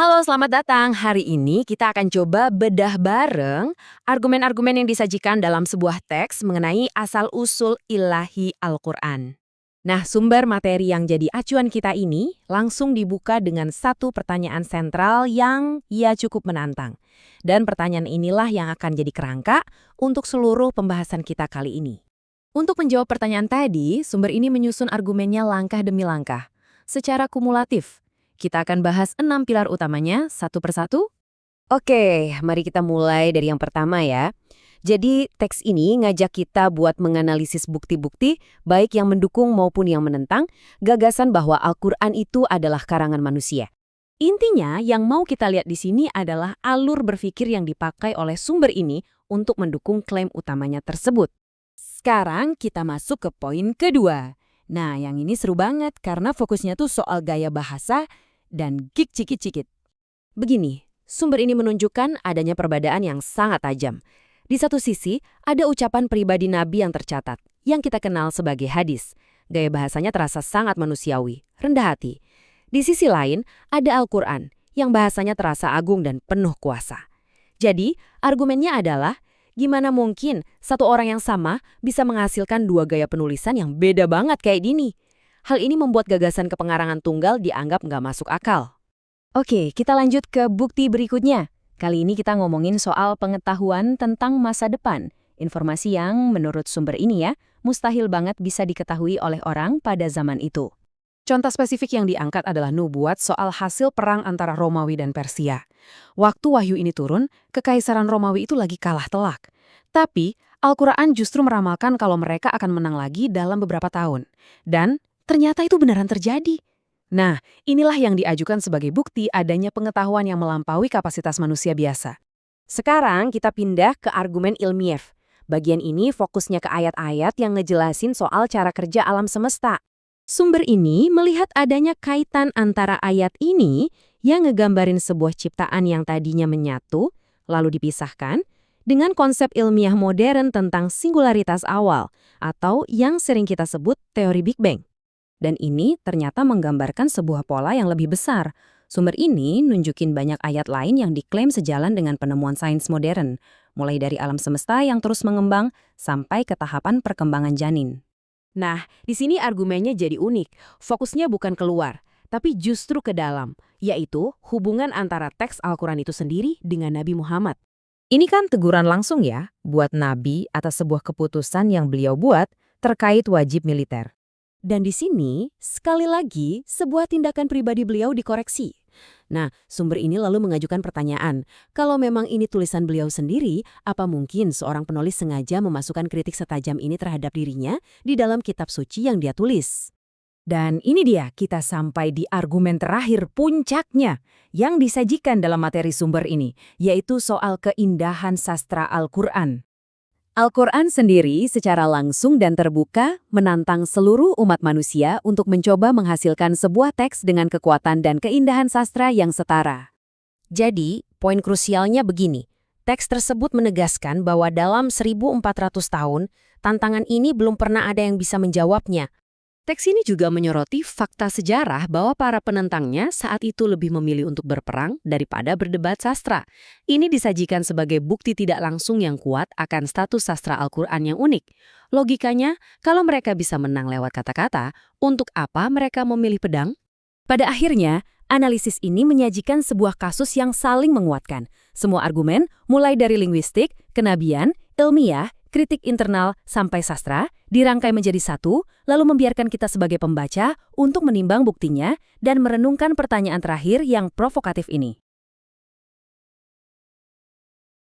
Halo, selamat datang. Hari ini kita akan coba bedah bareng argumen-argumen yang disajikan dalam sebuah teks mengenai asal-usul ilahi Al-Quran. Nah, sumber materi yang jadi acuan kita ini langsung dibuka dengan satu pertanyaan sentral yang ya cukup menantang. Dan pertanyaan inilah yang akan jadi kerangka untuk seluruh pembahasan kita kali ini. Untuk menjawab pertanyaan tadi, sumber ini menyusun argumennya langkah demi langkah, secara kumulatif. Kita akan bahas 6 pilar utamanya satu persatu. Oke, mari kita mulai dari yang pertama ya. Jadi teks ini ngajak kita buat menganalisis bukti-bukti, baik yang mendukung maupun yang menentang, gagasan bahwa Al-Quran itu adalah karangan manusia. Intinya, yang mau kita lihat di sini adalah alur berpikir yang dipakai oleh sumber ini untuk mendukung klaim utamanya tersebut. Sekarang kita masuk ke poin kedua. Nah, yang ini seru banget karena fokusnya tuh soal gaya bahasa dan gig cikit-cikit. Begini, sumber ini menunjukkan adanya perbedaan yang sangat tajam. Di satu sisi, ada ucapan pribadi Nabi yang tercatat, yang kita kenal sebagai hadis. Gaya bahasanya terasa sangat manusiawi, rendah hati. Di sisi lain, ada Al-Quran, yang bahasanya terasa agung dan penuh kuasa. Jadi, argumennya adalah, gimana mungkin satu orang yang sama bisa menghasilkan dua gaya penulisan yang beda banget kayak gini? Hal ini membuat gagasan kepengarangan tunggal dianggap nggak masuk akal. Oke, kita lanjut ke bukti berikutnya. Kali ini kita ngomongin soal pengetahuan tentang masa depan. Informasi yang menurut sumber ini ya, mustahil banget bisa diketahui oleh orang pada zaman itu. Contoh spesifik yang diangkat adalah nubuat soal hasil perang antara Romawi dan Persia. Waktu wahyu ini turun, kekaisaran Romawi itu lagi kalah telak. Tapi, Al-Quran justru meramalkan kalau mereka akan menang lagi dalam beberapa tahun. Dan ternyata itu beneran terjadi. Nah, inilah yang diajukan sebagai bukti adanya pengetahuan yang melampaui kapasitas manusia biasa. Sekarang kita pindah ke argumen ilmiah. Bagian ini fokusnya ke ayat-ayat yang ngejelasin soal cara kerja alam semesta. Sumber ini melihat adanya kaitan antara ayat ini yang ngegambarin sebuah ciptaan yang tadinya menyatu, lalu dipisahkan, dengan konsep ilmiah modern tentang singularitas awal, atau yang sering kita sebut teori Big Bang. Dan ini ternyata menggambarkan sebuah pola yang lebih besar. Sumber ini nunjukin banyak ayat lain yang diklaim sejalan dengan penemuan sains modern, mulai dari alam semesta yang terus mengembang sampai ke tahapan perkembangan janin. Nah, di sini argumennya jadi unik. Fokusnya bukan keluar, tapi justru ke dalam, yaitu hubungan antara teks Al-Quran itu sendiri dengan Nabi Muhammad. Ini kan teguran langsung ya, buat Nabi atas sebuah keputusan yang beliau buat terkait wajib militer. Dan di sini, sekali lagi, sebuah tindakan pribadi beliau dikoreksi. Nah, sumber ini lalu mengajukan pertanyaan, kalau memang ini tulisan beliau sendiri, apa mungkin seorang penulis sengaja memasukkan kritik setajam ini terhadap dirinya di dalam kitab suci yang dia tulis? Dan ini dia, kita sampai di argumen terakhir puncaknya yang disajikan dalam materi sumber ini, yaitu soal keindahan sastra Al-Quran. Al-Quran sendiri secara langsung dan terbuka menantang seluruh umat manusia untuk mencoba menghasilkan sebuah teks dengan kekuatan dan keindahan sastra yang setara. Jadi, poin krusialnya begini. Teks tersebut menegaskan bahwa dalam 1400 tahun, tantangan ini belum pernah ada yang bisa menjawabnya. Teks ini juga menyoroti fakta sejarah bahwa para penentangnya saat itu lebih memilih untuk berperang daripada berdebat sastra. Ini disajikan sebagai bukti tidak langsung yang kuat akan status sastra Al-Quran yang unik. Logikanya, kalau mereka bisa menang lewat kata-kata, untuk apa mereka memilih pedang? Pada akhirnya, analisis ini menyajikan sebuah kasus yang saling menguatkan. Semua argumen, mulai dari linguistik, kenabian, ilmiah, kritik internal sampai sastra, dirangkai menjadi satu, lalu membiarkan kita sebagai pembaca untuk menimbang buktinya dan merenungkan pertanyaan terakhir yang provokatif ini.